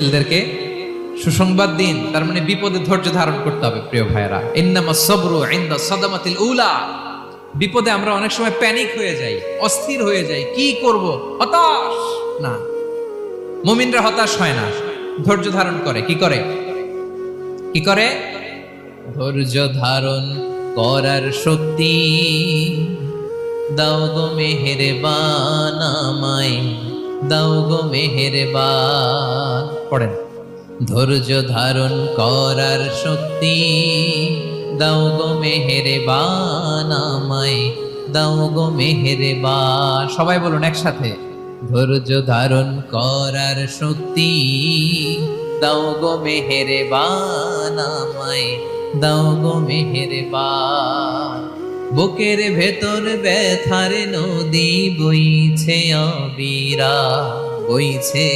ছেলেদেরকে সুসংবাদ দিন, তার মানে বিপদে ধৈর্য ধারণ করতে হবে। প্রিয় ভাইয়েরা, ইন্নামাস সাবরু ইনদা সাদামাতিল উলা। বিপদে আমরা অনেক সময় প্যানিক হয়ে যাই, অস্থির হয়ে যাই, কি করব, হতাশ। না, মুমিনরা হতাশ হয় না, ধৈর্য ধারণ করে। কি করে? কি করে? ধৈর্য ধারণ করার শক্তি দাও গো মেহেরবান আমায়, দাও গো মেহেরবান। পড়েন, ধৈর্য ধারণ করার শক্তি দাও গো মেহেরবান আমায়, দাও গো মেহেরবান। সবাই বলুন একসাথে, ধৈর্য ধারণ করার শক্তি দাও গো মেহেরবান আমায়, দাও গো মেহেরবান। বুকের ভেতর ব্যথার নদী বইছে অবিরা, বইছে